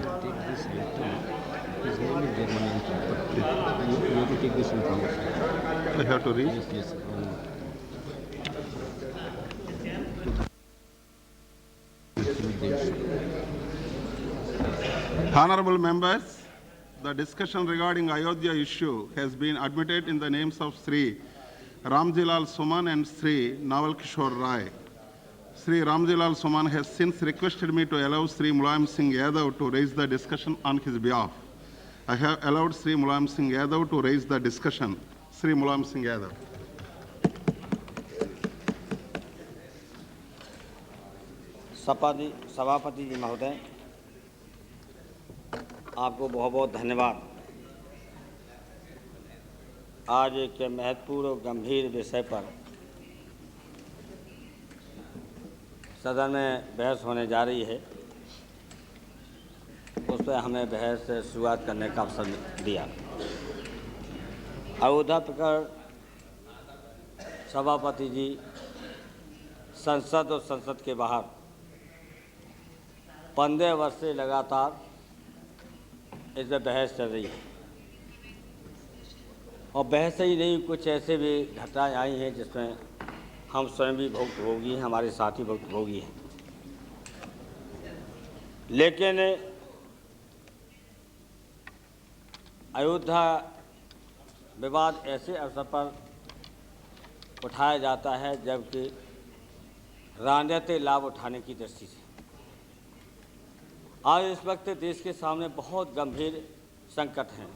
take this letter. His name is German, but you have to take this information. I have to read. Yes, yes. Honorable members, the discussion regarding Ayodhya issue has been admitted in the names of Sri Ramjilal Suman and Sri Naval Kishore Rai. Sri Ramjilal Suman has since requested me to allow Sri Mulayam Singh Yadav to raise the discussion on his behalf. I have allowed Sri Mulayam Singh Yadav to raise the discussion. Sri Mulayam Singh Yadav. सभापति जी महोदय, आपको बहुत बहुत धन्यवाद। आज एक महत्वपूर्ण और गंभीर विषय पर सदन में बहस होने जा रही है, उस पर हमें बहस से शुरुआत करने का अवसर दिया। अयोध्या प्रकरण सभापति जी, संसद और संसद के बाहर 15 वर्ष से लगातार इस पर बहस चल रही है और बहस ही नहीं, कुछ ऐसे भी घटनाएं आई हैं जिसमें हम स्वयं भी भुक्तभोगी हैं, हमारे साथी भुक्तभोगी हैं। लेकिन अयोध्या विवाद ऐसे अवसर पर उठाया जाता है जबकि राजनीतिक लाभ उठाने की दृष्टि से आज इस वक्त देश के सामने बहुत गंभीर संकट हैं,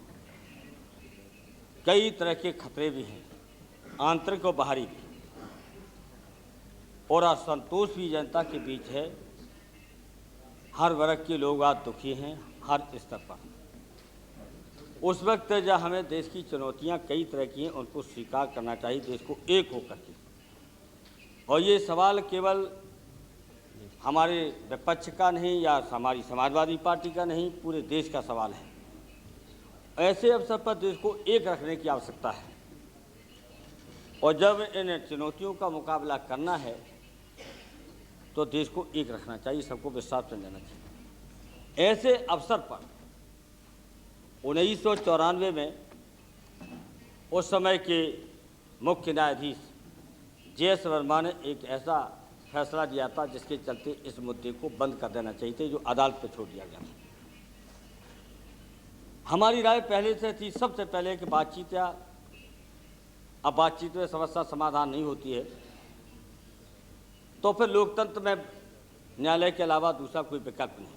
कई तरह के खतरे भी हैं, आंतरिक और बाहरी भी, और असंतोष भी जनता के बीच है। हर वर्ग के लोग आज दुखी हैं, हर स्तर पर। उस वक्त जब हमें देश की चुनौतियां कई तरह की हैं, उनको स्वीकार करना चाहिए, देश को एक होकर के। और ये सवाल केवल हमारे विपक्ष का नहीं या हमारी समाजवादी पार्टी का नहीं, पूरे देश का सवाल है। ऐसे अवसर पर देश को एक रखने की आवश्यकता है और जब इन चुनौतियों का मुकाबला करना है तो देश को एक रखना चाहिए, सबको विश्वास में लेना चाहिए। ऐसे अवसर पर 1994 में उस समय के मुख्य न्यायाधीश जे.एस. वर्मा ने एक ऐसा फैसला दिया था जिसके चलते इस मुद्दे को बंद कर देना चाहिए, जो अदालत पर छोड़ दिया गया था। हमारी राय पहले से थी, सबसे पहले कि बातचीत या अब बातचीत में समस्या समाधान नहीं होती है तो फिर लोकतंत्र में न्यायालय के अलावा दूसरा कोई विकल्प नहीं।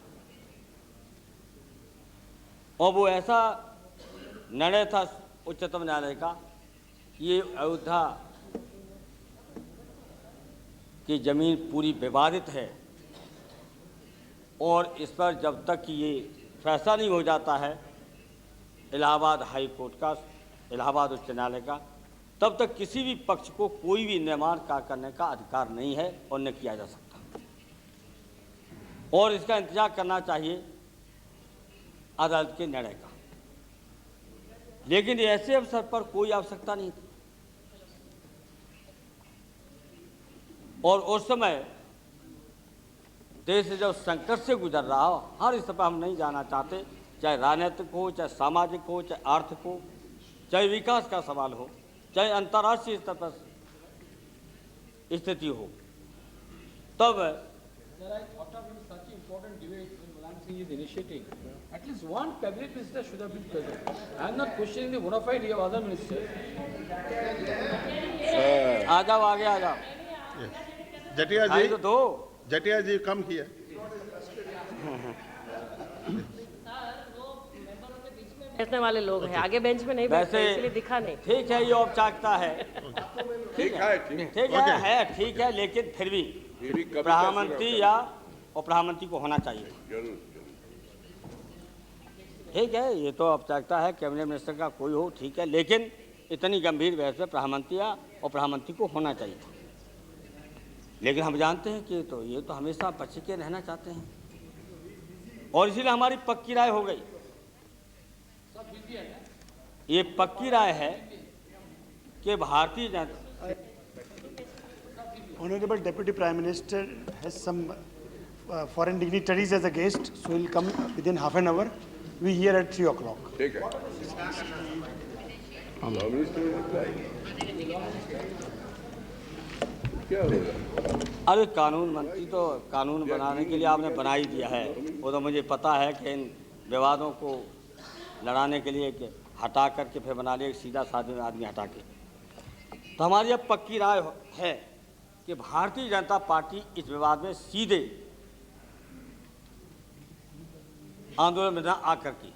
और वो ऐसा निर्णय था उच्चतम न्यायालय का, ये अयोध्या की जमीन पूरी विवादित है और इस पर जब तक कि ये फैसला नहीं हो जाता है इलाहाबाद हाई कोर्ट का, इलाहाबाद उच्च न्यायालय का, तब तक किसी भी पक्ष को कोई भी निर्माण कार्य करने का अधिकार नहीं है और न किया जा सकता, और इसका इंतजार करना चाहिए अदालत के निर्णय का। लेकिन ऐसे अवसर पर कोई आवश्यकता नहीं थी और उस समय देश जब संकट से गुजर रहा हो, हर इस पर हम नहीं जाना चाहते, चाहे राजनीतिक हो, चाहे सामाजिक हो, चाहे आर्थिक हो, चाहे विकास का सवाल हो, चाहे अंतर्राष्ट्रीय स्तर पर स्थिति हो, तब is initiating. At least one cabinet minister should have been present. I am not questioning the bona fide of other ministers. आ जाओ, आगे आ जाओ। Jatia आई ji, तो दो। Jatia ji, come here. बैठने वाले लोग हैं, आगे बेंच में नहीं बैठते, इसलिए दिखा नहीं। ठीक है, ये औपचारिकता है। ठीक है, लेकिन फिर भी प्रधानमंत्री या उप प्रधानमंत्री को होना चाहिए। ठीक है, ये तो औपचारिकता है, कैबिनेट मिनिस्टर का कोई हो, ठीक है, लेकिन इतनी गंभीर बहस में प्रधानमंत्री या उप प्रधानमंत्री को होना चाहिए। लेकिन हम जानते हैं कि ये तो हमेशा बच के रहना चाहते हैं और इसीलिए हमारी पक्की राय हो गई। ये पक्की राय है कि Bharatiya Janata Honorable Deputy Prime Minister has some foreign dignitaries as a guest, so we'll come within half an hour. We here at 3 o'clock. ठीक है। क्या होगा? अरे कानून मंत्री तो कानून बनाने के लिए आपने बना ही दिया है। वो तो मुझे पता है कि इन विवादों को लड़ाने के लिए कि हटा करके फिर बना लिया, सीधा साधा आदमी हटा के। तो हमारी अब पक्की राय है कि भारतीय जनता पार्टी इस विवाद में सीधे आंदोलन में न आकर के,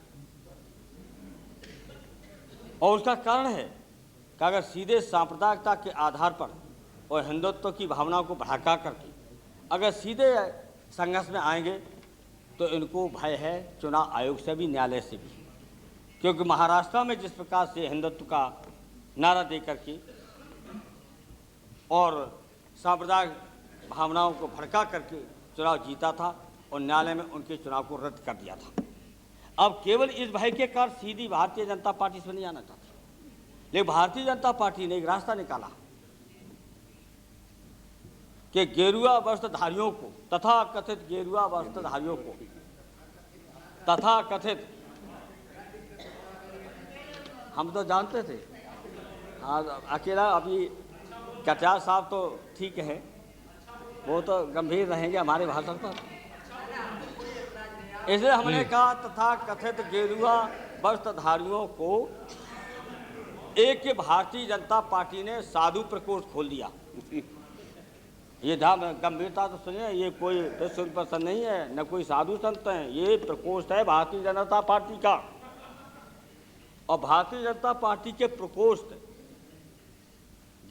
और उसका कारण है कि अगर सीधे सांप्रदायिकता के आधार पर और हिंदुत्व की भावनाओं को भड़का करके अगर सीधे संघर्ष में आएंगे तो इनको भय है चुनाव आयोग से भी, न्यायालय से भी। क्योंकि महाराष्ट्र में जिस प्रकार से हिंदुत्व का नारा दे करके और सांप्रदायिक भावनाओं को भड़का करके चुनाव जीता था और न्यायालय में उनके चुनाव को रद्द कर दिया था। अब केवल इस भय के कारण सीधी भारतीय जनता पार्टी इसमें नहीं आना चाहती, लेकिन भारतीय जनता पार्टी ने एक रास्ता निकाला कि गेरुआ वस्त्रधारियों को, तथा कथित गेरुआ वस्त्रधारियों को, तथा कथित, हम तो जानते थे, अकेला अभी कटियार साहब तो ठीक है, वो तो गंभीर रहेंगे हमारे भाषण पर, इसलिए हमने कहा तथा कथित गेरुआ वस्त्रधारियों को एक भारतीय जनता पार्टी ने साधु प्रकोष्ठ खोल दिया। ये ध्यान गंभीरता तो सुनिए, ये कोई विश्व प्रसन्न नहीं है, न कोई साधु संत हैं, ये प्रकोष्ठ है भारतीय जनता पार्टी का। और भारतीय जनता पार्टी के प्रकोष्ठ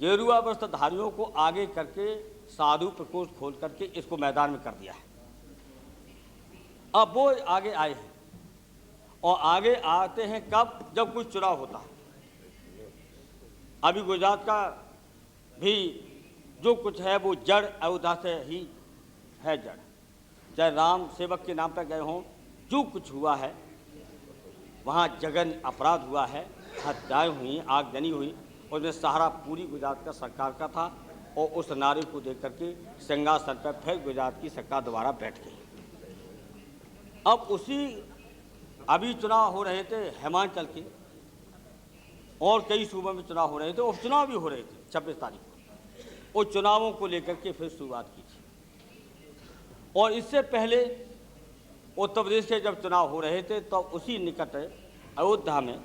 गेरुआ वस्त्रधारियों को आगे करके साधु प्रकोष्ठ खोल करके इसको मैदान में कर दिया है। अब वो आगे आए हैं और आगे आते हैं कब? जब कोई चुनाव होता है। अभी गुजरात का भी जो कुछ है वो जड़ अयोध्या से ही है, जड़ चाहे राम सेवक के नाम पर गए हों, जो कुछ हुआ है वहाँ जघन्य अपराध हुआ है, हत्याएं हुई, आगजनी हुई, उसमें सहारा पूरी गुजरात का सरकार का था और उस नारे को देख करके सिंहासन पर फिर गुजरात की सरकार दोबारा बैठ गई। अब उसी अभी चुनाव हो रहे थे हिमाचल के और कई सूबों में चुनाव हो रहे थे, उपचुनाव भी हो रहे थे 26 तारीख को, उन चुनावों को लेकर के फिर शुरुआत की थी। और इससे पहले उत्तर प्रदेश के जब चुनाव हो रहे थे तो उसी निकट अयोध्या में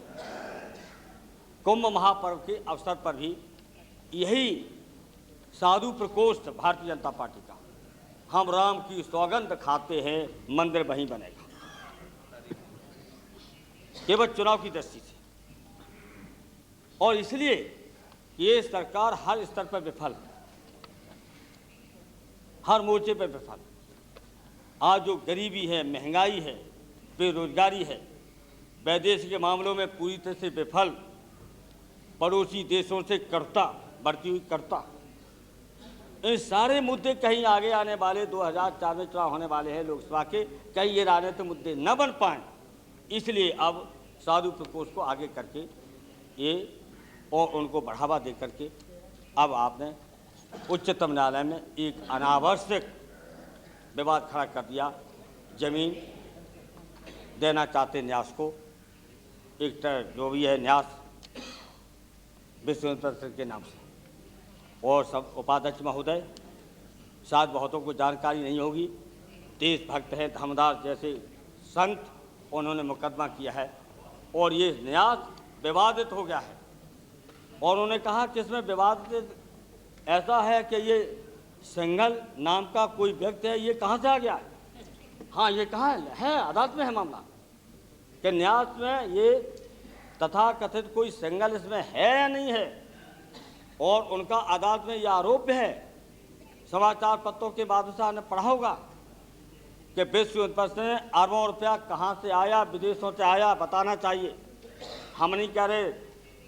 कुंभ महापर्व के अवसर पर भी यही साधु प्रकोष्ठ भारतीय जनता पार्टी का, हम राम की सौगंध खाते हैं मंदिर वहीं बनेगा, केवल चुनाव की दृष्टि से। और इसलिए ये सरकार हर स्तर पर विफल, हर मोर्चे पर विफल। आज जो गरीबी है, महंगाई है, बेरोजगारी है, वैदेशिक मामलों में पूरी तरह से विफल, पड़ोसी देशों से करता, बढ़ती हुई करता, इन सारे मुद्दे कहीं आगे आने वाले 2004 में चुनाव होने वाले हैं लोकसभा के, कहीं ये राजनीतिक मुद्दे न बन पाएँ, इसलिए अब साधु प्रकोष्ठ को आगे करके ये और उनको बढ़ावा दे करके अब आपने उच्चतम न्यायालय में एक अनावश्यक विवाद खड़ा कर दिया। जमीन देना चाहते न्यास को, एक जो भी है न्यास विश्व परिषद के नाम से, और सब उपाध्यक्ष महोदय शायद बहुतों को जानकारी नहीं होगी, देशभक्त हैं धर्मदास जैसे संत, उन्होंने मुकदमा किया है और ये न्यास विवादित हो गया है। और उन्होंने कहा कि इसमें विवादित ऐसा है कि ये सिंघल नाम का कोई व्यक्ति है, ये कहाँ से आ गया है? हाँ, ये कहाँ है? अदालत में है मामला कि न्यास में ये तथा कथित कोई सिंघल इसमें है या नहीं है। और उनका अदालत में यह आरोप है, समाचार पत्रों के बादशाह ने पढ़ा होगा कि विश्व परिषद में अरबों रुपया कहाँ से आया, विदेशों से आया, बताना चाहिए। हम नहीं कह रहे,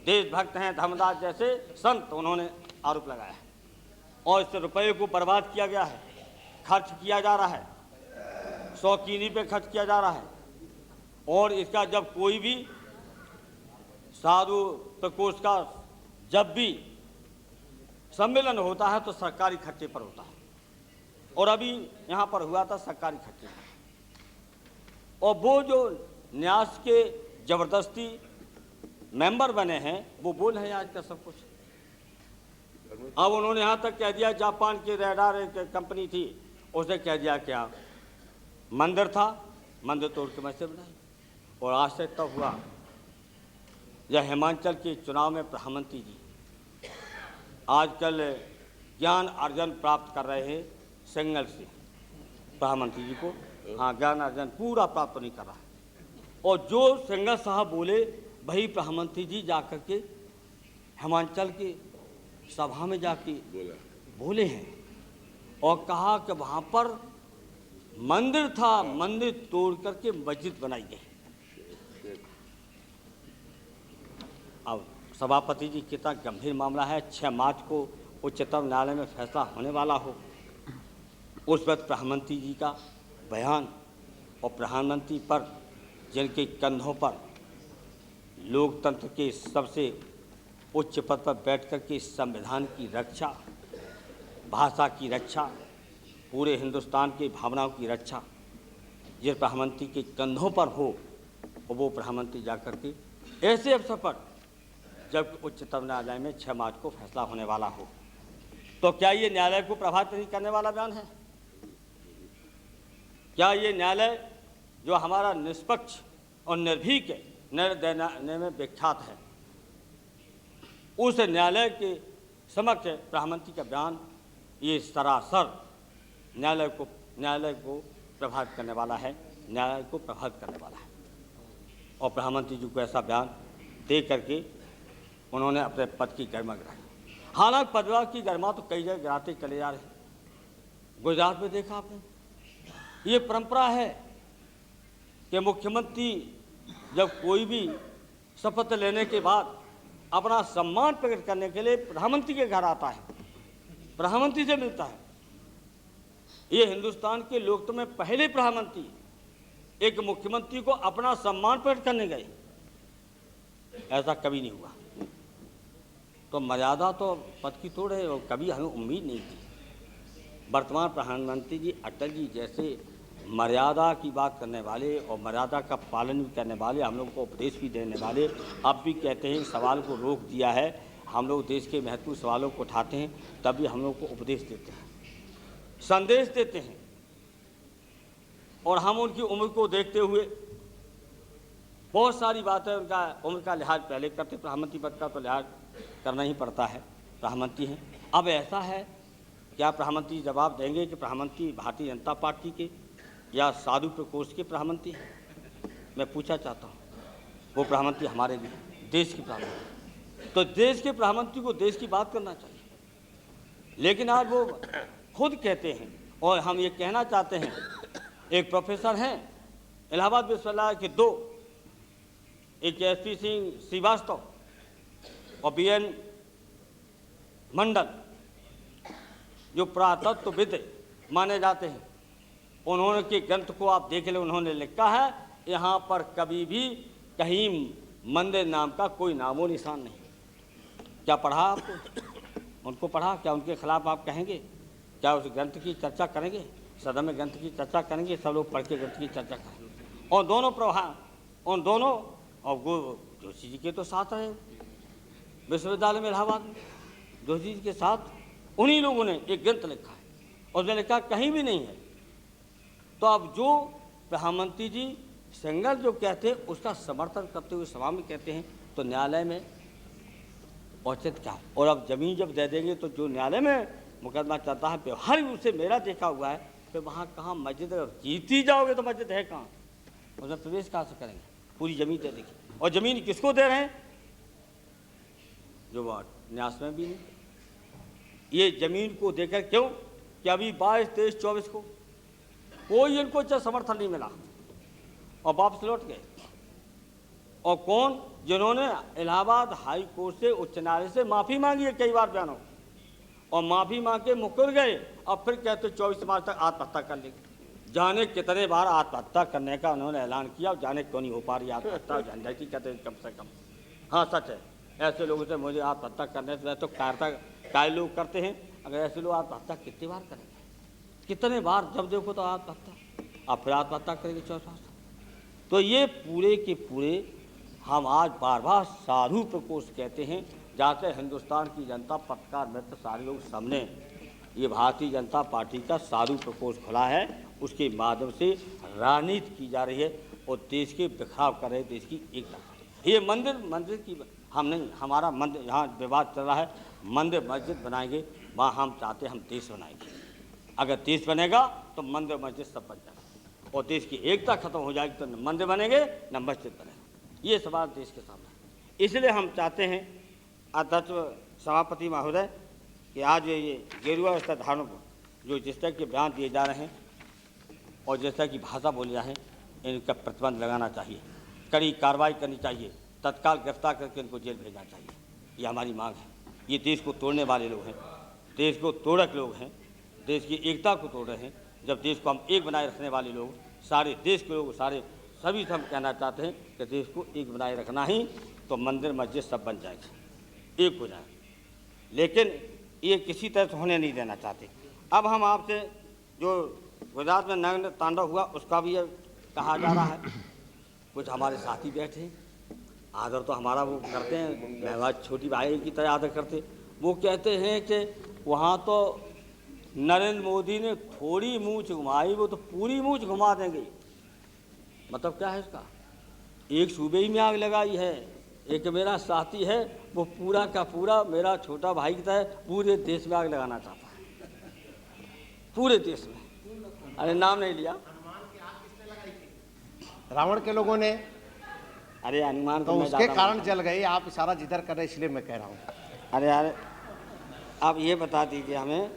देशभक्त हैं धर्मदास जैसे संत, उन्होंने आरोप लगाया है। और इस रुपये को बर्बाद किया गया है, खर्च किया जा रहा है, शौकीनी पे खर्च किया जा रहा है। और इसका जब कोई भी साधु प्रकोष्ठ का जब भी सम्मेलन होता है तो सरकारी खर्चे पर होता है और अभी यहाँ पर हुआ था सरकारी खर्चे, और वो जो न्यास के जबरदस्ती मेंबर बने हैं वो बोल रहे हैं आज का सब कुछ। अब उन्होंने यहाँ तक कह दिया, जापान की रेडार एक कंपनी थी, उसने कह दिया क्या मंदिर था, मंदिर तोड़ के मस्जिद बनाई। और आज से तब हुआ यह हिमाचल के चुनाव में प्रधानमंत्री जी आजकल ज्ञान अर्जन प्राप्त कर रहे हैं सिंगल से, प्रधानमंत्री जी को हाँ ज्ञान अर्जन पूरा प्राप्त नहीं कर रहा है। और जो सिंगल साहब बोले वही प्रधानमंत्री जी जाकर के हिमाचल के सभा में जाके बोले हैं और कहा कि वहाँ पर मंदिर था, मंदिर तोड़ करके मस्जिद बनाई गई। अब सभापति जी कितना गंभीर मामला है, 6 मार्च को उच्चतम न्यायालय में फैसला होने वाला हो, उस वक्त प्रधानमंत्री जी का बयान और प्रधानमंत्री पर जिनके कंधों पर लोकतंत्र के सबसे उच्च पद पर बैठ कर के संविधान की रक्षा, भाषा की रक्षा, पूरे हिंदुस्तान की भावनाओं की रक्षा जिस प्रधानमंत्री के कंधों पर हो, और वो प्रधानमंत्री जाकर के ऐसे अवसर पर जब उच्चतम न्यायालय में 6 मार्च को फैसला होने वाला हो, तो क्या ये न्यायालय को प्रभावित नहीं करने वाला बयान है? क्या ये न्यायालय जो हमारा निष्पक्ष और निर्भीक निर्णय देने में विख्यात है, उस न्यायालय के समक्ष प्रधानमंत्री का बयान ये सरासर न्यायालय को प्रभावित करने वाला है, न्यायालय को प्रभावित करने वाला है। और प्रधानमंत्री जी को ऐसा बयान दे करके उन्होंने अपने पद की गरिमा गिराई। हालांकि पदवा की गरिमा तो कई जगह गिराते चले जा रहे हैं। गुजरात में देखा आपने, ये परंपरा है कि मुख्यमंत्री जब कोई भी शपथ लेने के बाद अपना सम्मान प्रकट करने के लिए प्रधानमंत्री के घर आता है, प्रधानमंत्री से मिलता है। ये हिंदुस्तान के लोकतंत्र में पहले प्रधानमंत्री एक मुख्यमंत्री को अपना सम्मान प्रकट करने गए, ऐसा कभी नहीं हुआ। तो मर्यादा तो पद की तोड़ है और कभी हमें उम्मीद नहीं थी। वर्तमान प्रधानमंत्री जी अटल जी जैसे मर्यादा की बात करने वाले और मर्यादा का पालन भी करने वाले, हम लोग को उपदेश भी देने वाले, अब भी कहते हैं सवाल को रोक दिया है, हम लोग देश के महत्वपूर्ण सवालों को उठाते हैं, तभी हम लोग को उपदेश देते हैं, संदेश देते हैं। और हम उनकी उम्र को देखते हुए बहुत सारी बातें उनका उम्र का लिहाज पहले करते, प्रधानमंत्री पद का तो लिहाज करना ही पड़ता है, प्रधानमंत्री हैं। अब ऐसा है, क्या प्रधानमंत्री जवाब देंगे कि प्रधानमंत्री भारतीय जनता पार्टी के या साधु प्रकोष्ठ के प्रधानमंत्री हैं? मैं पूछना चाहता हूँ। वो प्रधानमंत्री हमारे लिए देश के प्रधानमंत्री, तो देश के प्रधानमंत्री को देश की बात करना चाहिए। लेकिन आज वो खुद कहते हैं, और हम ये कहना चाहते हैं, एक प्रोफेसर हैं इलाहाबाद विश्वविद्यालय के 2, एक एसपी सिंह श्रीवास्तव और BN मंडल, जो पुरातत्वविद माने जाते हैं, उन्होंने के ग्रंथ को आप देख ले, उन्होंने लिखा है यहाँ पर कभी भी कहीं मंदिर नाम का कोई नामो निशान नहीं। क्या पढ़ा आपको? उनको पढ़ा? क्या उनके खिलाफ आप कहेंगे? क्या उस ग्रंथ की चर्चा करेंगे? सदन में ग्रंथ की चर्चा करेंगे, सब लोग पढ़ के ग्रंथ की चर्चा करेंगे। और दोनों उन दोनों और जोशी जी के तो साथ रहे विश्वविद्यालय में इलाहाबाद में, जोशी जी के साथ उन्हीं लोगों ने एक ग्रंथ लिखा है, और उसने लिखा कहीं भी नहीं है। तो अब जो प्रधानमंत्री जी सिंगल जो कहते हैं उसका समर्थन करते हुए सभा में कहते हैं, तो न्यायालय में औचित्य क्या है? और अब जमीन जब दे देंगे तो जो न्यायालय में मुकदमा चलता है व्यवहारिक रूप से मेरा देखा हुआ है, फिर वहाँ कहाँ मस्जिद है? और जीती जाओगे तो मस्जिद है कहाँ? उसमें प्रवेश कहाँ से करेंगे? पूरी जमीन दे देंगे। और जमीन किसको दे रहे हैं? जो वो न्यास में भी नहीं। ये जमीन को देकर क्यों कि अभी 22, 23, 24 को कोई इनको समर्थन नहीं मिला और वापस लौट गए। और कौन? जिन्होंने इलाहाबाद हाई कोर्ट से, उच्च न्यायालय से माफ़ी मांगी है कई बार बयानों, और माफ़ी मांग के मुकर गए, और फिर कहते 24 मार्च तक आत्महत्या कर लेंगे। जाने कितने बार आत्महत्या करने का उन्होंने ऐलान किया, और जाने क्यों नहीं हो पा रही आत्महत्या, झंझटी कहते हैं कम से कम। हाँ सच है, ऐसे लोगों से मुझे आत्महत्या करने से तो कायर लोग करते हैं, अगर ऐसे लोग आत्महत्या कितनी बार करेंगे? कितने बार जब देखो तो आत्महत्या, अब फिर आत्महत्या करेंगे चौथा। तो ये पूरे के पूरे हम आज बार बार साधु प्रकोष्ठ कहते हैं, जाके हिंदुस्तान की जनता पत्रकार मित्र सारे लोग सामने, ये भारतीय जनता पार्टी का साधु प्रकोष्ठ खुला है, उसके माध्यम से राजनीति की जा रही है और देश के बिखराव कर रहे, देश की एकता। ये मंदिर की हम नहीं, हमारा मंदिर यहाँ विवाद चल रहा है, मंदिर मस्जिद बनाएंगे, वहाँ हम चाहते हैं हम देश बनाएंगे। अगर देश बनेगा तो मंदिर मस्जिद सब बन जाएगा और देश की एकता खत्म हो जाएगी तो न मंदिर बनेंगे न मस्जिद बनेगा। ये सवाल देश के सामने। इसलिए हम चाहते हैं अध्यक्ष सभापति महोदय कि आज ये गेरुआ वस्त्र धारणों को जो जिस तरह के बयान दिए जा रहे हैं और जिस तरह की भाषा बोली जा रही है, इनका प्रतिबंध लगाना चाहिए, कड़ी कार्रवाई करनी चाहिए, तत्काल गिरफ्तार करके इनको जेल भेजना चाहिए। ये हमारी मांग है। ये देश को तोड़ने वाले लोग हैं, देश को तोड़क लोग हैं, देश की एकता को तोड़ रहे हैं। जब देश को हम एक बनाए रखने वाले लोग, सारे देश के लोग, सारे सभी से हम कहना चाहते हैं कि देश को एक बनाए रखना ही तो मंदिर मस्जिद सब बन जाएगी, एक हो जाए। लेकिन ये किसी तरह से होने नहीं देना चाहते। अब हम आपसे जो गुजरात में नग्न तांडव हुआ उसका भी कहा जा रहा है, कुछ हमारे साथी बैठे हैं, आदर तो हमारा वो करते हैं, महवाज छोटी भाई की तरह आदर करते। वो कहते हैं कि वहाँ तो नरेंद्र मोदी ने थोड़ी मूंछ घुमाई, वो तो पूरी मूंछ घुमा देंगे। मतलब क्या है इसका? एक सूबे ही में आग लगाई है, एक मेरा साथी है वो पूरा का पूरा मेरा छोटा भाई की तरह पूरे देश में आग लगाना चाहता है, पूरे देश में। अरे नाम नहीं लिया, रावण के लोगों ने, अरे अनुमान तो उसके कारण जल गई। आप इशारा जिधर कर रहे इसलिए मैं कह रहा हूँ। अरे आप ये बता दीजिए हमें,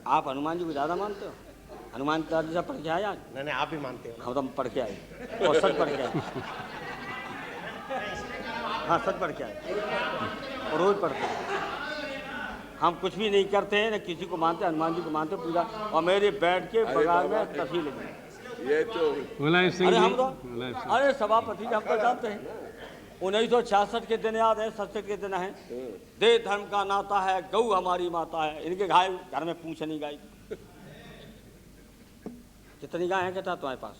आप हनुमान जी को ज़्यादा मानते हो? हनुमान चालीसा पढ़ के आए आज? नहीं आप भी मानते हो? हम तो पढ़ के आए और सच पढ़ के आए। हाँ सच पढ़ के आए और रोज पढ़ते हैं। हम कुछ भी नहीं करते हैं, न किसी को मानते, हनुमान जी को मानते पूजा। और मेरे बैठ के बगान में तस्वीर लगी ये तो। अरे हम तो, अरे सभापति हम तो जानते हैं 1966 के दिन याद है, 67 के दिन है, दे धर्म का नाता है, गऊ हमारी माता है। इनके गाय घर में पूछ नहीं गाय। कितनी गाय है कहता तुम्हारे पास?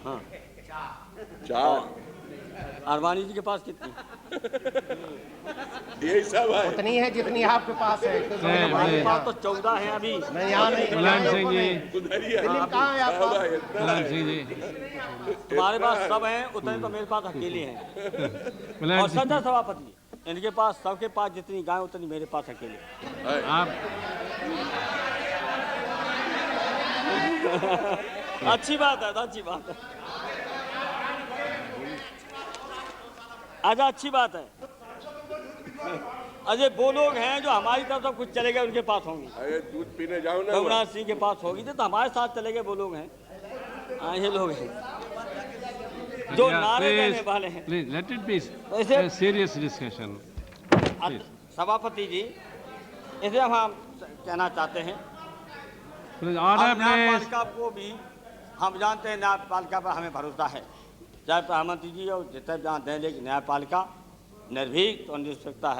हाँ चार। अरवानी जी के पास कितनी? यही सब है, उतनी है जितनी आपके पास है। हमारे पास तो 14 है अभी। नहीं यहाँ नहीं। सिंह जी कहाँ है आपका? सिंह जी तुम्हारे पास सब हैं, उतने तो मेरे पास अकेले हैं। और सदा सभापति इनके पास, सबके पास जितनी गाय उतनी मेरे पास अकेले। आप अच्छी बात है, अच्छी बात है। अच्छा अच्छी बात है। अजय वो लोग हैं जो हमारी तरफ सब कुछ चले गए, उनके पास होंगी। अरे दूध पीने जाओ ना, रघुनाथ सिंह के पास होगी तो हमारे साथ चले गए वो लोग हैं। हाँ ये लोग हैं जो नारे देने वाले हैं। Please let it be serious discussion. सभापति जी इसे हम कहना चाहते हैं, न्यायपालिका को भी हम जानते हैं, न्यायपालिका पर हमें भरोसा है, चाहे प्रधानमंत्री जी और जितने जहाँ दें, लेकिन न्यायपालिका निर्भीक और निष्पक्षता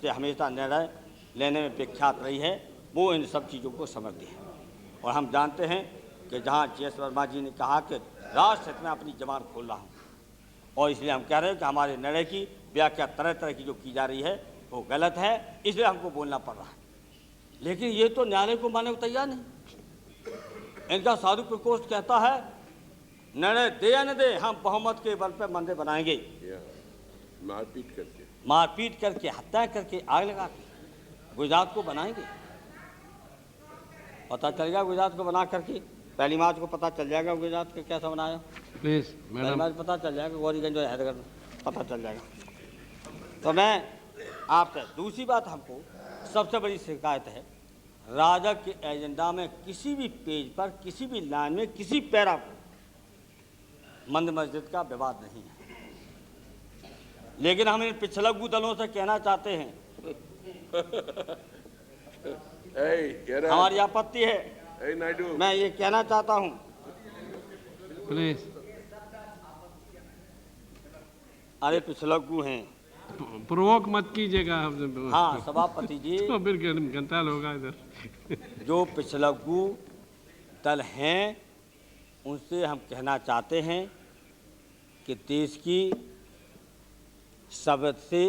से हमेशा निर्णय लेने में विख्यात रही है। वो इन सब चीज़ों को समझती है और हम जानते हैं कि जहाँ JS वर्मा जी ने कहा कि राष्ट्र हित में अपनी जबान खोल रहा हूँ, और इसलिए हम कह रहे हैं कि हमारे निर्णय की व्याख्या तरह तरह की जो की जा रही है वो गलत है, इसलिए हमको बोलना पड़ रहा है। लेकिन ये तो न्यायालय को मानने को तैयार नहीं। इनका साधु प्रकोष्ठ कहता है निर्णय दे या न दे, हम बहुमत के बल पर मंदिर बनाएंगे। मारपीट करके हत्या करके आग लगा के गुजरात को बनाएंगे। पता चल गया गुजरात को बना करके, 1 मार्च को पता चल जाएगा गुजरात का कैसा बनाया। प्लीज 1 मार्च पता चल जाएगा, गौरीगंज और हैदराबाद पता चल जाएगा। तो मैं आपसे दूसरी बात, हमको सबसे बड़ी शिकायत है, राजग के एजेंडा में किसी भी पेज पर, किसी भी लाइन में, किसी पैरा पर मंदिर मस्जिद का विवाद नहीं है। लेकिन हम इन पिछलग्गू दलों से कहना चाहते हैं, हमारी आपत्ति है, मैं ये कहना चाहता हूं प्लीज। अरे पिछलग्गू हैं, प्रोवोक मत कीजिएगा। हाँ सभापति जी, तो फिर घंटा होगा इधर। जो पिछलग्गू दल हैं उनसे हम कहना चाहते हैं कि देश की सबसे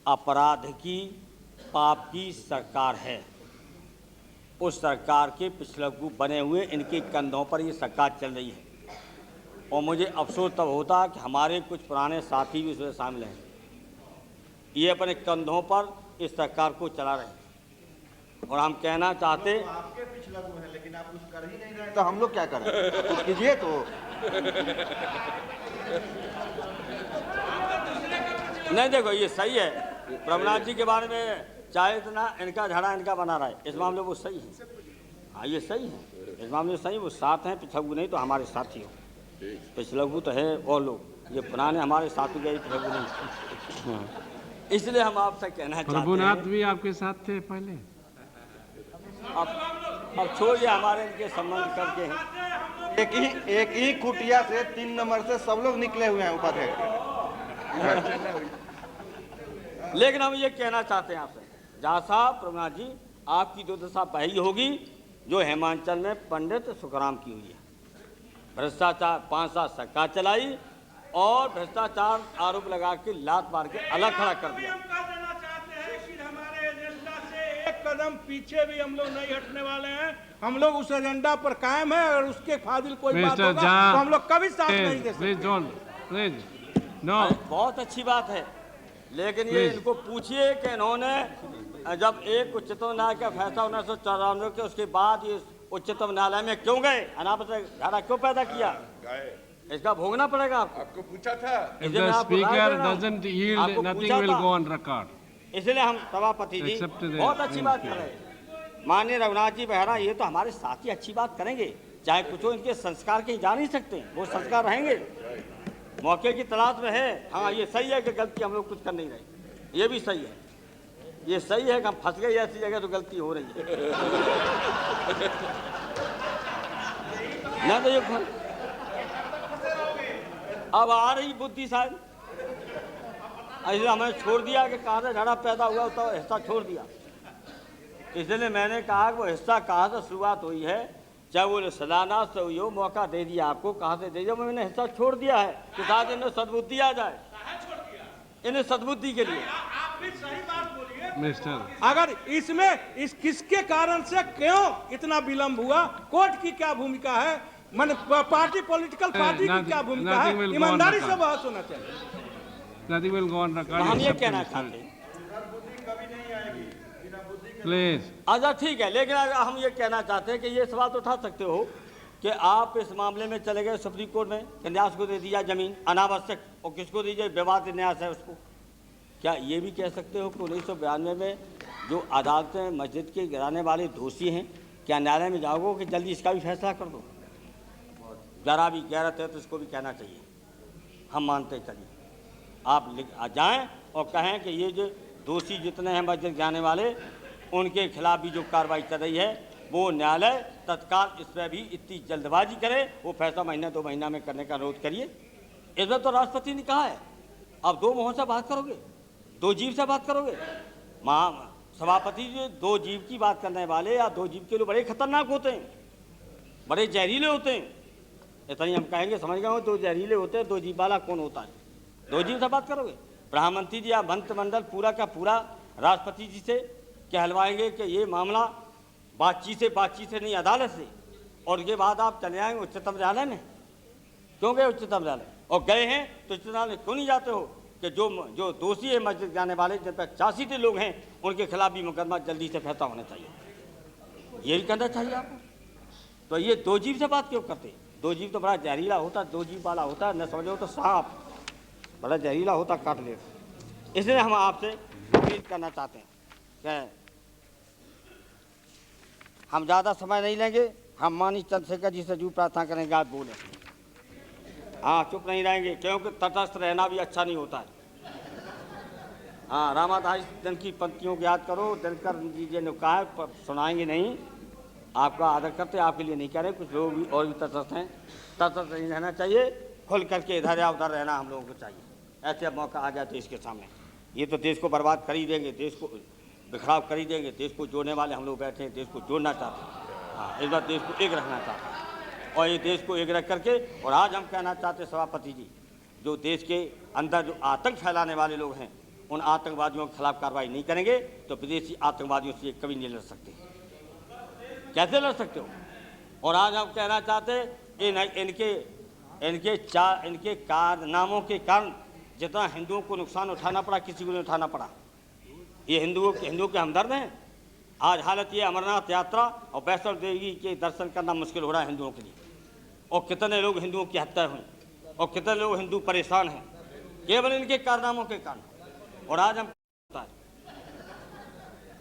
अपराध की, पाप की सरकार है। उस सरकार के पिछलग्गू बने हुए इनके कंधों पर ये सरकार चल रही है और मुझे अफसोस तब होता कि हमारे कुछ पुराने साथी भी उसमें शामिल हैं। ये अपने कंधों पर इस सरकार को चला रहे हैं और हम कहना चाहते आपके पिछलग्गू हैं, लेकिन आप कुछ कर ही नहीं रहे, तो हम लोग क्या करें? कुछ कीजिए तो। नहीं, देखो ये सही है, प्रभुनाथ जी के बारे में चाहे इतना इनका झड़ा इनका बना रहा है, इस मामले में वो सही है। हाँ, ये सही है, इस मामले में सही, वो साथ हैं, पिछलग्गू नहीं तो हमारे साथी हो। पिछलग्गू तो है और लोग, ये पुराने हमारे साथी गए, पिछलग्गू नहीं। हाँ। इसलिए हम आपसे कहना चाहते हैं, प्रभुनाथ भी आपके साथ थे पहले। अब छोड़िए, हमारे इनके संबंध करके हैं। एक ही कुटिया से 3 नंबर से सब लोग निकले हुए हैं उपाध्यक्ष। लेकिन हम ये कहना चाहते हैं आपसे, जहाँ साहब प्रभुनाथ जी, आपकी दुर्दशा वही होगी जो हिमाचल में पंडित सुखराम की हुई है। भ्रष्टाचार 5 साल सरकार चलाई और भ्रष्टाचार आरोप लगा के लात मार के अलग खड़ा कर दिया। हमारे एजेंडा से एक कदम पीछे भी हम लोग नहीं हटने वाले हैं। हम लोग उस एजेंडा पर कायम है और उसके फाजिल कोई बात होगा तो हम लोग कभी साथ नहीं दे सकते। बहुत अच्छी बात है, लेकिन ये इनको पूछिए कि इन्होंने जब एक उच्चतम न्यायालय का फैसला 1994 के उसके बाद ये उच्चतम न्यायालय में क्यों गए, अनापत धारा क्यों पैदा किया, इसका भोगना पड़ेगा आपको पूछा था। इसलिए हम सभापति जी बहुत अच्छी बात कर रहे हैं। माननीय रघुनाथ जी बेहरा, ये तो हमारे साथी अच्छी बात करेंगे, चाहे कुछ हो, इनके संस्कार कहीं जा नहीं सकते, वो संस्कार रहेंगे, मौके की तलाश में है। हाँ, ये सही है कि गलती हम लोग कुछ कर नहीं रहे, ये भी सही है, ये सही है कि हम फंस गए ऐसी जगह तो गलती हो रही है ना, तो ये अब आ रही बुद्धि शायद, इसलिए हमने छोड़ दिया कि कहाँ से झगड़ा पैदा हुआ तो हिस्सा छोड़ दिया। इसलिए मैंने कहा कि वो हिस्सा कहाँ से शुरुआत हुई है, चाहे वो सलाना से हुई हो, मौका दे दिया आपको, कहाँ से दे दिया, मैंने हिस्सा छोड़ दिया है कि शायद इन्हें सद्बुद्धि आ जाए, इन्हें सद्बुद्धि के लिए। आप भी सही बात बोलिए, अगर इसमें इस किसके कारण से क्यों इतना विलंब हुआ, कोर्ट की क्या भूमिका है, मन पार्टी पॉलिटिकल पार्टी की क्या भूमिका है, ईमानदारी से बहस होना चाहिए। हम ये कहना चाहते हैं, अच्छा ठीक है, लेकिन हम ये कहना चाहते हैं कि ये सवाल तो उठा सकते हो कि आप इस मामले में चले गए सुप्रीम कोर्ट में, न्यास को दे दिया जमीन अनावश्यक, और किसको दीजिए, विवादित न्यास है उसको। क्या ये भी कह सकते हो कि 1992 में जो अदालतें मस्जिद के गिराने वाले दोषी हैं, क्या न्यायालय में जाओगे कि जल्दी इसका भी फैसला कर दो? जरा भी गैरत है तो इसको भी कहना चाहिए, हम मानते चलिए, आप जाएं और कहें कि ये जो दोषी जितने हैं मस्जिद गिराने वाले, उनके खिलाफ भी जो कार्रवाई कर रही है वो न्यायालय तत्काल इस पर भी इतनी जल्दबाजी करे, वो फैसला महीना 2 महीना में करने का अनुरोध करिए। इसमें तो राष्ट्रपति ने कहा है, अब 2 मुँह से बात करोगे, 2 जीव से बात करोगे। सभापति जी 2 जीव की बात करने वाले या 2 जीव के लिए बड़े खतरनाक होते हैं, बड़े जहरीले होते हैं, इतना ही हम कहेंगे, समझ गए हो, 2 जहरीले होते हैं, 2 जीव वाला कौन होता है? 2 जीव से बात करोगे? प्रधानमंत्री जी या मंत्रिमंडल पूरा का पूरा राष्ट्रपति जी से कहलवाएंगे कि ये मामला बातचीत से नहीं, अदालत से, और उसके बाद आप चले आएंगे उच्चतम न्यायालय में। क्यों गए उच्चतम न्यायालय? और गए हैं तो उच्चतम न्यायालय क्यों नहीं जाते हो कि जो दोषी है मस्जिद जाने वाले, जिन पर 85 लोग हैं, उनके खिलाफ भी मुकदमा जल्दी से फैसला होना चाहिए, ये भी करना चाहिए आपको। तो ये 2 जीव से बात क्यों करते? 2 जीव तो बड़ा जहरीला होता, 2 जीव वाला होता, न समझो तो सांप बड़ा जहरीला होता, काट लेता। इसलिए हम आपसे अपील करना चाहते हैं कि हम ज़्यादा समय नहीं लेंगे, हम माननीय चंद्रशेखर जी से जो प्रार्थना करेंगे आप बोलें, हाँ चुप नहीं रहेंगे, क्योंकि तटस्थ रहना भी अच्छा नहीं होता है। हाँ, रामादास दिन की पंक्तियों को याद करो, दिनकर जी ने कहा है, सुनाएंगे नहीं, आपका आदर करते, आपके लिए नहीं कह रहे, कुछ लोग भी और भी तटस्थ हैं, तटस्थ नहीं रहना चाहिए, खुल करके इधर या उधर रहना हम लोगों को चाहिए। ऐसे मौका आ जाए देश के सामने, ये तो देश को बर्बाद कर ही देंगे, देश को बिखराव कर ही देंगे, देश को जोड़ने वाले हम लोग बैठे हैं, देश को जोड़ना चाहते हैं, हाँ, इस बार देश को एक रखना चाहते हैं और ये देश को एक रख करके, और आज हम कहना चाहते हैं सभापति जी, जो देश के अंदर जो आतंक फैलाने वाले लोग हैं, उन आतंकवादियों के खिलाफ कार्रवाई नहीं करेंगे तो विदेशी आतंकवादियों से कभी नहीं लड़ सकते। कैसे लड़ सकते हो? और आज हम कहना चाहते हैं इनके कारनामों के कारण जितना हिंदुओं को नुकसान उठाना पड़ा, किसी को नहीं उठाना पड़ा। ये हिंदुओं के हमदर्द हैं। आज हालत ये अमरनाथ यात्रा और वैष्णो देवी के दर्शन करना मुश्किल हो रहा है हिंदुओं के लिए, और कितने लोग हिंदुओं की हत्या हुई और कितने लोग हिंदू परेशान हैं केवल इनके कारनामों के कारण। और आज हम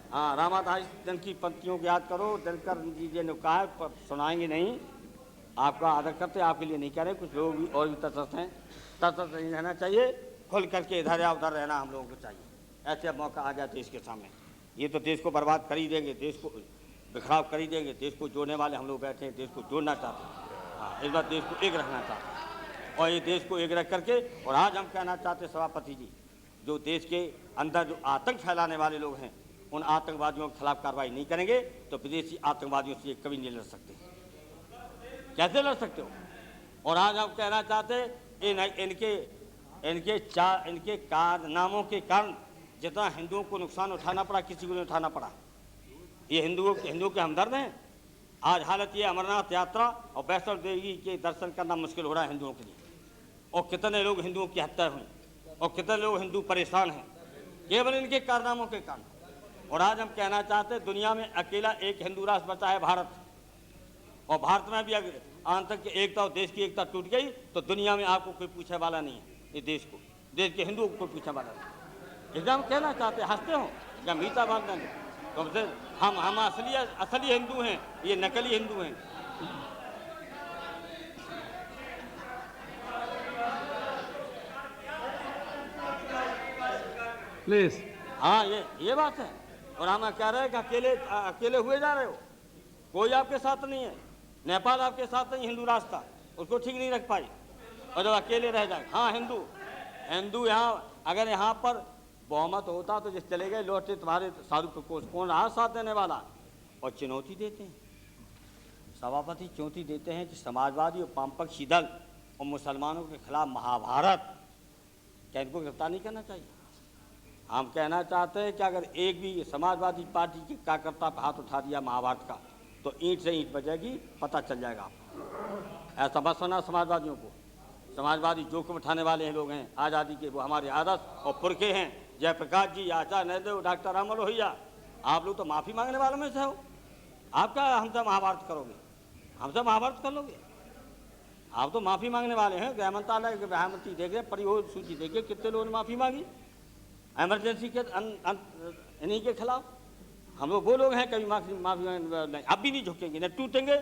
हाँ, रामादास दिन की पंक्तियों को याद करो। दिनकर जी ने कहा है, सुनाएंगे नहीं, आपका आदर करते, आपके लिए नहीं कह रहे। कुछ लोग भी और भी तटस्थ हैं, तटस्थ नहीं रहना चाहिए, खुल करके इधर या उधर रहना हम लोगों को चाहिए। ऐसे अब मौका आ जाए देश के सामने, ये तो देश को बर्बाद कर ही देंगे, देश को बिखराव कर ही देंगे। देश को जोड़ने वाले हम लोग बैठे हैं, देश को जोड़ना चाहते हैं। हाँ, इस बार देश को एक रखना चाहते हैं और ये देश को एक रख करके, और आज हम कहना चाहते हैं सभापति जी, जो देश के अंदर जो आतंक फैलाने वाले लोग हैं, उन आतंकवादियों के खिलाफ कार्रवाई नहीं करेंगे तो विदेशी आतंकवादियों से कभी नहीं लड़ सकते। कैसे लड़ सकते हो? और आज हम कहना चाहते हैं इनके कारनामों के कारण जितना हिंदुओं को नुकसान उठाना पड़ा, किसी को नहीं उठाना पड़ा। ये हिंदुओं के हमदर्द हैं। आज हालत ये अमरनाथ यात्रा और वैष्णो देवी के दर्शन करना मुश्किल हो रहा है हिंदुओं के लिए, और कितने लोग हिंदुओं की हत्या हुई और कितने लोग हिंदू परेशान हैं केवल इनके कारनामों के कारण। और आज हम कहना चाहते हैं दुनिया में अकेला एक हिंदू राष्ट्र बचा है, भारत। और भारत में भी अगर आंतरिक की एकता और देश की एकता टूट गई तो दुनिया में आपको कोई पूछने वाला नहीं है। ये देश के हिंदुओं को कोई पूछने वाला नहीं। इसलिए हम कहना चाहते हैं, हंसते हो या मीठा बात देंगे तो हम असली हिंदू हैं, ये नकली हिंदू हैं। प्लीज। हाँ, ये बात है। और हम कह रहे हैं कि अकेले हुए जा रहे हो, कोई आपके साथ नहीं है। नेपाल आपके साथ नहीं, हिंदू रास्ता उसको ठीक नहीं रख पाई, और जब अकेले रह जाए। हाँ, हिंदू यहाँ, अगर यहाँ पर बहुमत होता तो जिस चले गए लौटे तुम्हारे साधु प्रकोष्ठ, कौन रहा साथ देने वाला? और चुनौती देते हैं सभापति, चुनौती देते हैं कि समाजवादी और वामपक्षी दल और मुसलमानों के खिलाफ महाभारत, क्या इनको गिरफ्तार नहीं करना चाहिए? हम कहना चाहते हैं कि अगर एक भी समाजवादी पार्टी के कार्यकर्ता पर हाथ उठा दिया महाभारत का तो ईंट से ईंट बजेगी, पता चल जाएगा आपको। ऐसा मत सुना समाजवादियों को। समाजवादी जोखिम उठाने वाले हैं लोग हैं आज़ादी के, वो हमारे आदर्श और पुरखे हैं। जयप्रकाश जी, आचार्य नहदेव, डॉक्टर राम लोहिया, आप लोग तो माफ़ी मांगने वालों में से हो। आप क्या हमसे महाभारत करोगे? हमसे महाभारत कर लोगे? आप तो माफ़ी मांगने वाले हैं। गृह मंत्रालय के गृह मंत्री देख रहे, परिवहन सूची देखिए कितने लोगों ने माफ़ी मांगी इमरजेंसी के इन्हीं के खिलाफ। हम लोग वो लोग हैं कभी माफी नहीं, अब भी नहीं झुकेंगे, न टूटेंगे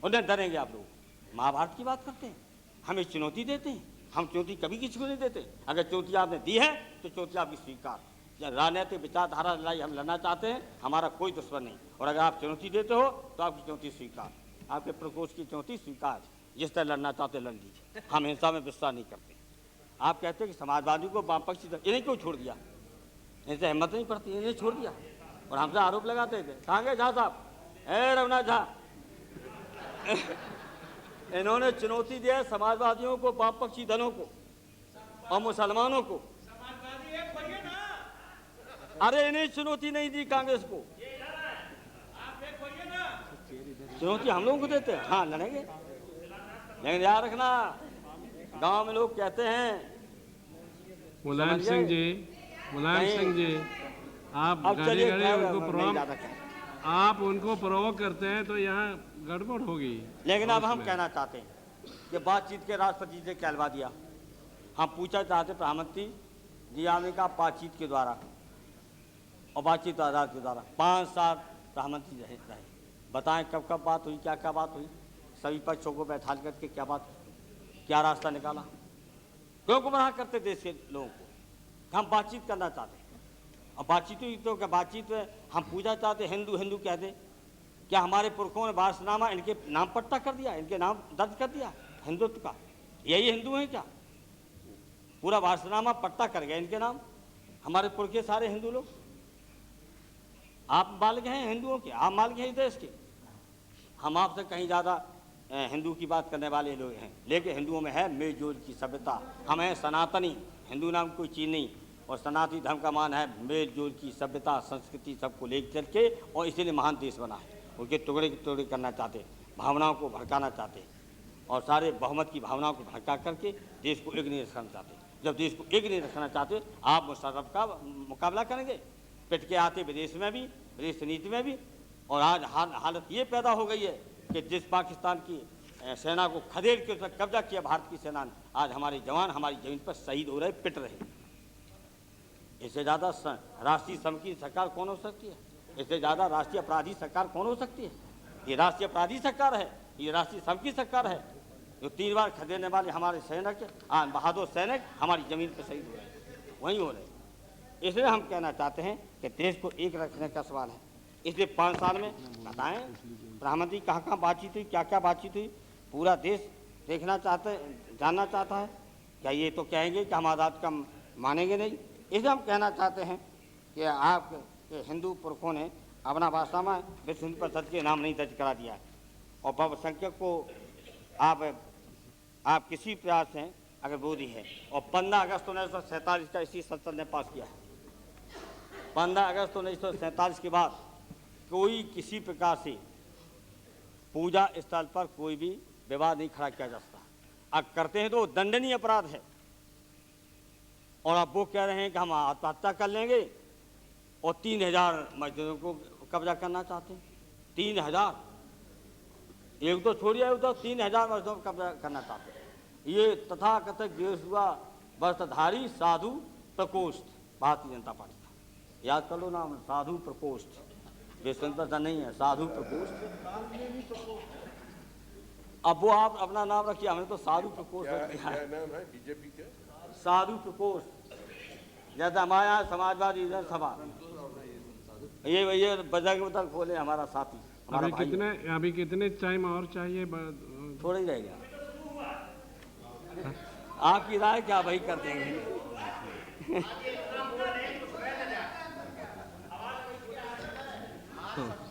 और न डरेंगे। आप लोग महाभारत की बात करते हैं, हमें चुनौती देते हैं। हम चुनौती कभी किसी को नहीं देते। अगर चुनौती आपने दी है तो चुनौती आपकी स्वीकार। राजनीतिक विचारधारा लड़ाई हम लड़ना चाहते हैं, हमारा कोई दुश्मन नहीं। और अगर आप चुनौती देते हो तो आपकी चुनौती स्वीकार, आपके प्रकोष्ठ की चुनौती स्वीकार। जिस तरह लड़ना चाहते लड़ लीजिए, हम हिंसा में विश्वास नहीं करते। आप कहते हैं कि समाजवादी को वामपक्षी इन्हें क्यों छोड़ दिया? इनसे हिम्मत नहीं पड़ती, इन्हें छोड़ दिया। और हमसे आरोप लगाते थे, कहाँ गए झा साहब? रघुनाथ झा, इन्होंने चुनौती दिया है समाजवादियों को, वामपक्षी दलों को और मुसलमानों को। अरे इन्हें चुनौती नहीं दी कांग्रेस को, चुनौती हम लोगों को देते हैं। हाँ, लड़ेंगे, लेकिन याद रखना गांव में लोग कहते हैं, मुलायम सिंह जी, आप गाड़ी उनको प्रोवोक करते हैं तो यहाँ गड़बड़ होगी। लेकिन अब हम कहना चाहते हैं कि बातचीत के राष्ट्रपति से कहलवा दिया। हम पूछना चाहते प्रधानमंत्री जी, आने का बातचीत के द्वारा और बातचीत आधार के द्वारा 5 साल प्रधानमंत्री रहे, बताएं कब कब बात हुई, क्या क्या बात हुई, सभी पक्षों को बैठा करके क्या बात, क्या रास्ता निकाला, क्यों गुमराह करते देश के लोगों को? हम बातचीत करना चाहते हैं। और बातचीत हुई तो क्या बातचीत में हम पूछना चाहते हिंदू हिंदू कहते, क्या हमारे पुरखों ने वारसनामा इनके नाम पट्टा कर दिया, इनके नाम दर्ज कर दिया हिंदुत्व का? यही हिंदू हैं क्या? पूरा वारसनामा पट्टा कर गया इनके नाम, हमारे पुरखे सारे हिंदू लोग। आप मालिक हैं हिंदुओं के, आप मालिक हैं इस देश के। हम आपसे कहीं ज़्यादा हिंदू की बात करने वाले लोग हैं, लेकिन हिंदुओं में है मेलजोल की सभ्यता। हम हैं सनातनी, हिंदू नाम कोई चीज़ नहीं, और सनातनी धर्म का मान है मेलजोल की सभ्यता, संस्कृति सबको ले चल के, और इसीलिए महान देश बना है। उनके टुकड़े टुकड़े करना चाहते, भावनाओं को भड़काना चाहते, और सारे बहुमत की भावनाओं को भड़का करके देश को एक नहीं रखना चाहते। जब देश को एक नहीं रखना चाहते, आप मुशर्रफ का मुकाबला करेंगे, पिट के आते विदेश में भी, विदेश नीति में भी। और आज हालत ये पैदा हो गई है कि जिस पाकिस्तान की सेना को खदेड़ के उस पर कब्जा किया भारत की सेना ने, आज हमारे जवान हमारी जमीन पर शहीद हो रहे, पिट रहे। इससे ज़्यादा राष्ट्रीय संघ की सरकार कौन हो सकती है? इससे ज़्यादा राष्ट्रीय अपराधी सरकार कौन हो सकती है? ये राष्ट्रीय अपराधी सरकार है, ये राष्ट्रीय संघ की सरकार है, जो 3 बार खदेड़ने वाले हमारे सैनिक, बहादुर सैनिक हमारी ज़मीन पर शहीद हो रहे, वहीं हो रहे। इसलिए हम कहना चाहते हैं कि देश को एक रखने का सवाल है। इसलिए 5 साल में बताएं प्रधानमंत्री कहाँ बातचीत हुई, क्या क्या बातचीत हुई, पूरा देश देखना चाहते, जानना चाहता है। क्या ये तो कहेंगे कि हम आज़ाद का मानेंगे नहीं? इसलिए हम कहना चाहते हैं कि आप हिंदू पुरखों ने अपना भाषा में विश्व हिंदू परिषद के नाम नहीं दर्ज करा दिया है, और बहुसंख्यक को आप किसी प्रयास से अगर विरोधी है, और 15 अगस्त 1947 का इसी संसद ने पास किया है। 15 अगस्त 1947 के बाद कोई किसी प्रकार से पूजा स्थल पर कोई भी विवाद नहीं खड़ा किया जा सकता। अब करते हैं तो दंडनीय अपराध है, और अब वो कह रहे हैं कि हम आत्महत्या कर लेंगे, और 3000 मस्जिदों को कब्जा करना चाहते हैं। 3000, एक तो छोड़िए, तो 3000 मस्जिदों को कब्जा करना चाहते हैं। ये तथाकथित गेरुआ वस्त्रधारी साधु प्रकोष्ठ भारतीय जनता पार्टी का, याद कर लो नाम, साधु प्रकोष्ठ, विश्व नहीं है, साधु प्रकोष्ठ। अब वो आप अपना नाम रखिए, हमने तो साधु प्रकोष्ठ रखा है। बीजेपी के साधु प्रकोष्ठ, जैसे हमारे यहाँ समाजवादी सभा, ये बजरंग दल खोले हमारा साथी, हमारा भाई। अभी कितने टाइम और चाहिए? थोड़ा ही रहेगा। आपकी राय क्या भाई कर देंगे?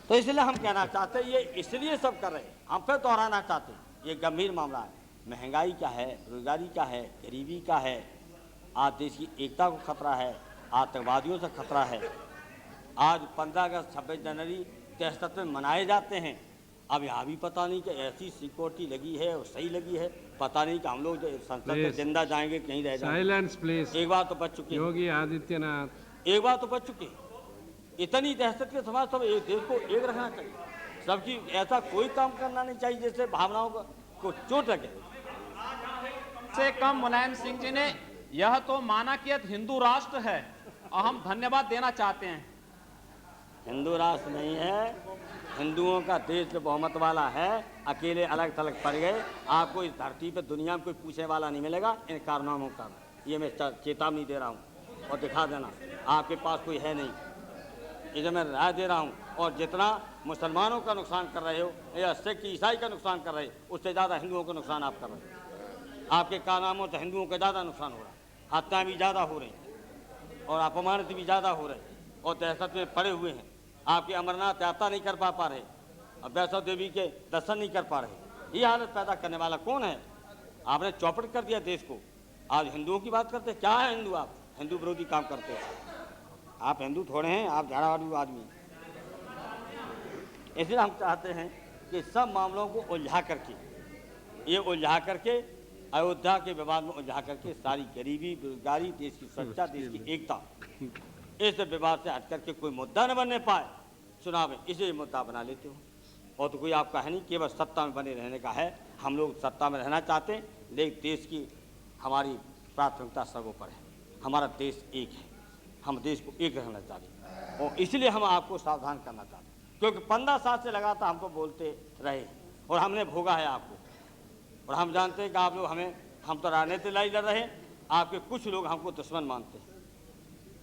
तो इसलिए हम कहना चाहते हैं, ये इसलिए सब कर रहे हैं, हम फिर दोहराना चाहते हैं, ये गंभीर मामला है। महंगाई क्या है, रोजगारी क्या है, गरीबी क्या है, आज देश की एकता को खतरा है, आतंकवादियों से खतरा है। आज 15 अगस्त 26 जनवरी 63 में मनाए जाते हैं, अब यहाँ भी पता नहीं कि ऐसी सिक्योरिटी लगी है और सही लगी है, पता नहीं कि हम लोग संसद में जिंदा जाएंगे कहीं रह जाएंगे। Silence please. एक बार तो बच चुके योगी आदित्यनाथ, एक बार तो बच चुके। इतनी दहशत के समाज सब एक देश को एक रखना चाहिए, सबकी ऐसा कोई काम करना नहीं चाहिए जिससे भावनाओं को चोट लगे। से कम मुलायम सिंह जी ने यह तो माना कि हिंदू राष्ट्र है, और हम धन्यवाद देना चाहते हैं। हिंदू राष्ट्र नहीं है, हिंदुओं का देश जो बहुमत वाला है, अकेले अलग थलग पड़ गए। आपको इस धरती पे दुनिया में कोई पूछने वाला नहीं मिलेगा इन कारनामों का, ये मैं चेतावनी दे रहा हूँ। और दिखा देना आपके पास कोई है नहीं, इसे मैं राय दे रहा हूँ। और जितना मुसलमानों का नुकसान कर रहे हो या सिख ईसाई का नुकसान कर रहे हो, उससे ज़्यादा हिंदुओं का नुकसान आप कर रहे हो। आपके कारनामों से हिंदुओं का ज़्यादा नुकसान हो रहा है, हत्याएँ भी ज़्यादा हो रही हैं, और अपमानित भी ज़्यादा हो रहे हैं, और दहशत में पड़े हुए हैं। आपके अमरनाथ यात्रा नहीं कर पा रहे, और वैष्णो देवी के दर्शन नहीं कर पा रहे। ये हालत पैदा करने वाला कौन है? आपने चौपट कर दिया देश को। आज हिंदुओं की बात करते, क्या है हिंदू? आप हिंदू विरोधी काम करते हैं। आप हिंदू थोड़े हैं, आप झाड़ावाड़ी आदमी। इसलिए हम चाहते हैं कि सब मामलों को उलझा करके, ये उलझा करके अयोध्या के विवाद में उलझा करके सारी गरीबी, बेरोजगारी, देश की सुरक्षा, देश की एकता, इस विवाद से हट करके कोई मुद्दा न बनने पाए चुनाव में, इसे मुद्दा बना लेते हो। और तो कोई आपका है नहीं, केवल सत्ता में बने रहने का है। हम लोग सत्ता में रहना चाहते हैं, लेकिन देश की हमारी प्राथमिकता सर्वोपरि है। हमारा देश एक है, हम देश को एक रखना चाहते हैं, और इसलिए हम आपको सावधान करना चाहते हैं, क्योंकि 15 साल से लगातार हमको बोलते रहे और हमने भोगा है आपको। और हम जानते हैं कि आप लोग हम तो राजनीतिक लड़ाई लड़ रहे हैं, आपके कुछ लोग हमको दुश्मन मानते हैं।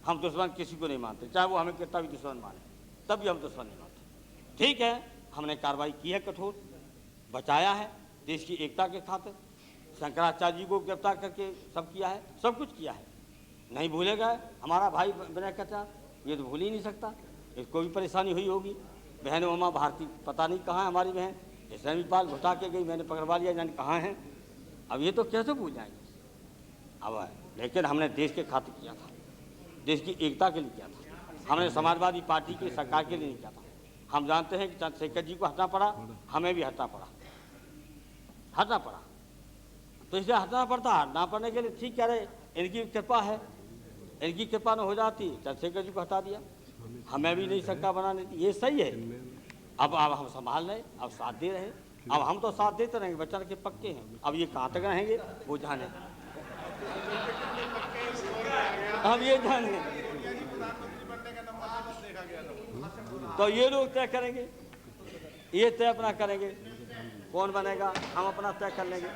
हम दुश्मन किसी को नहीं मानते, चाहे वो हमें कितना भी दुश्मन माने, तब भी हम दुश्मन नहीं मानते। ठीक है, हमने कार्रवाई की है कठोर, बचाया है देश की एकता के खातिर, शंकराचार्य जी को गिरफ्तार करके सब किया है, सब कुछ किया है। नहीं भूलेगा हमारा भाई विनय कटार, ये तो भूल ही नहीं सकता। इसको भी परेशानी हुई होगी। बहन उमा भारती पता नहीं कहाँ है हमारी बहन, इसने भी पाल घुटा के गई, मैंने पकड़वा लिया, जाने कहाँ हैं। अब ये तो कैसे भूल जाएंगे। अब लेकिन हमने देश के खातिर किया था, देश की एकता के लिए किया था, हमने समाजवादी पार्टी की सरकार के लिए नहीं किया था। हम जानते हैं कि चंद्रशेखर जी को हटना पड़ा, हमें भी हटना पड़ा, तो इसलिए हटना पड़ता। हटना पड़ने के लिए ठीक कह रहे, इनकी कृपा है, इनकी कृपा न हो जाती चंद्रशेखर जी को हटा दिया, हमें भी नहीं सरकार बनाने दी, ये सही है। अब हम संभाल रहे, अब साथ दे रहे, अब हम तो साथ देते रहेंगे, बच्चा के पक्के हैं। अब ये कहाँ तक रहेंगे वो जाने, हम ये जाने, तो ये लोग तय करेंगे, ये तय अपना करेंगे, कौन बनेगा हम अपना तय कर लेंगे,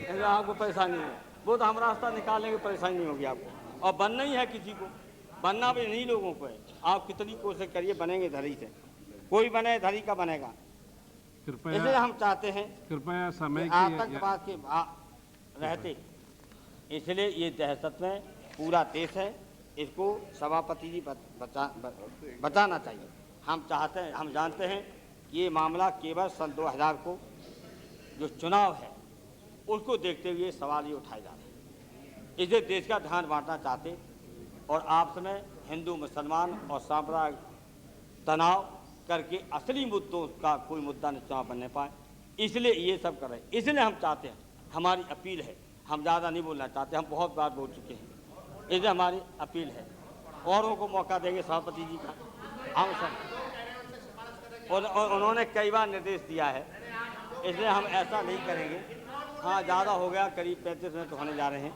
इसलिए आपको परेशानी है। वो तो हम रास्ता निकाल लेंगे, परेशानी नहीं होगी आपको। और बनना ही है किसी को, बनना भी नहीं लोगों को है। आप कितनी कोशिश करिए, बनेंगे धरी से, कोई बने धरी का बनेगा। इसलिए हम चाहते हैं कृपया समय की आतंकवाद के रहते, इसलिए ये दहशत में पूरा देश है, इसको सभापति जी बचाना चाहिए। हम चाहते हैं, हम जानते हैं ये मामला केवल सन 2000 को जो चुनाव है उसको देखते हुए सवाल ये उठाए जा रहे हैं। इसलिए देश का ध्यान बांटना चाहते और आपस में हिंदू मुसलमान और सांप्रदायिक तनाव करके असली मुद्दों का कोई मुद्दा न चुनाव बनने पाए, इसलिए ये सब कर रहे हैं। इसलिए हम चाहते हैं, हमारी अपील है, हम ज़्यादा नहीं बोलना चाहते, हम बहुत बार बोल चुके हैं, इसलिए हमारी अपील है, औरों को मौका देंगे सभापति जी का, हम सब, और उन्होंने कई बार निर्देश दिया है, इसलिए हम ऐसा नहीं करेंगे। हाँ, ज़्यादा हो गया, करीब 35 मिनट होने जा रहे हैं।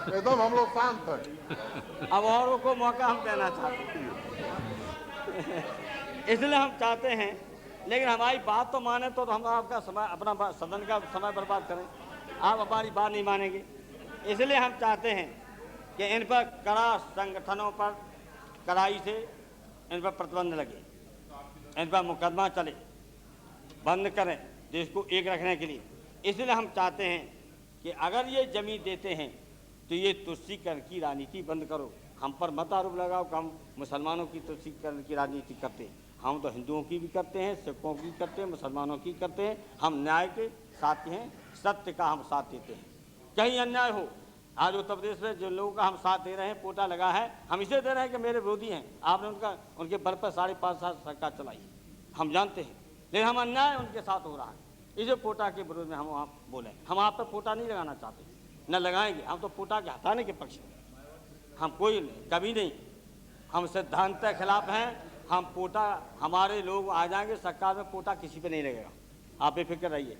एकदम हम लोग शांत हैं। अब औरों को मौका हम देना चाहते हैं, इसलिए हम चाहते हैं, लेकिन हमारी बात तो माने तो हम आपका समय, अपना सदन का समय बर्बाद करें। आप हमारी बात नहीं मानेंगे, इसलिए हम चाहते हैं कि इन पर कड़ा, संगठनों पर कड़ाई से इन पर प्रतिबंध लगे, इन पर मुकदमा चले, बंद करें देश को एक रखने के लिए। इसलिए हम चाहते हैं कि अगर ये जमीन देते हैं तो ये तुष्टीकरण की राजनीति बंद करो। हम पर मत आरोप लगाओ कि हम मुसलमानों की तुष्टीकरण की राजनीति करते हैं, हम तो हिंदुओं की भी करते हैं, सिखों की करते हैं, मुसलमानों की करते हैं। हम न्याय के साथी हैं, सत्य का हम साथ देते हैं। कहीं अन्याय हो, आज उत्तर प्रदेश में जो लोगों का हम साथ दे रहे हैं, पोटा लगा है, हम इसे दे रहे हैं कि मेरे विरोधी हैं, आपने उनके बल पर 5.5 साल सरकार चलाई, हम जानते हैं, लेकिन हम अन्याय उनके साथ हो रहा है, इसे पोटा के विरोध में हम वहाँ बोले। हम आप पर पोटा नहीं लगाना चाहते, न लगाएंगे, हम तो पोटा के हटाने के पक्ष में, हम कोई नहीं, कभी नहीं, हम सिद्धांत के खिलाफ हैं। हम पोटा, हमारे लोग आ जाएंगे सरकार में, पोटा किसी पे नहीं लगेगा, आप बेफिक्र रहिए।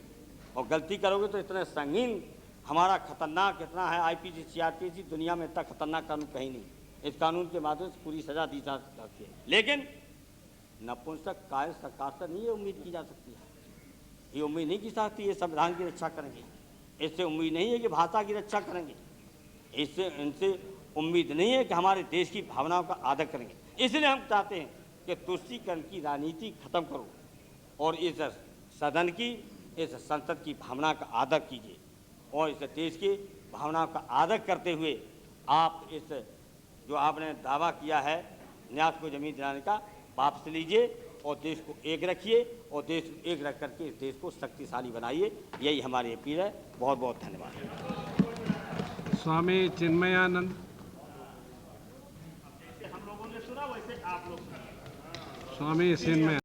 और गलती करोगे तो इतने संगीन, हमारा खतरनाक इतना है, IPC CRPC दुनिया में इतना खतरनाक कानून कहीं नहीं। इस कानून के माध्यम से पूरी सजा दी जा सकती है, लेकिन नपुंसक कायर सरकार से नहीं ये उम्मीद की जा सकती है, ये उम्मीद नहीं की जा सकती ये संविधान की रक्षा करेंगे, इससे उम्मीद नहीं है कि भाषा की रक्षा करेंगे, इससे इनसे उम्मीद नहीं है कि हमारे देश की भावनाओं का आदर करेंगे। इसलिए हम चाहते हैं कि तुष्टीकरण की राजनीति खत्म करो और इस सदन की, इस संसद की भावना का आदर कीजिए, और इस देश की भावनाओं का आदर करते हुए आप इस जो आपने दावा किया है न्यास को जमीन दिलाने का, वापस लीजिए और देश को एक रखिए, और देश को एक रख करके इस देश को शक्तिशाली बनाइए। यही हमारी अपील है। बहुत बहुत धन्यवाद। स्वामी चिन्मयानंद। हम लोगों ने सुना, वैसे आप लोग स्वामी चिन्मय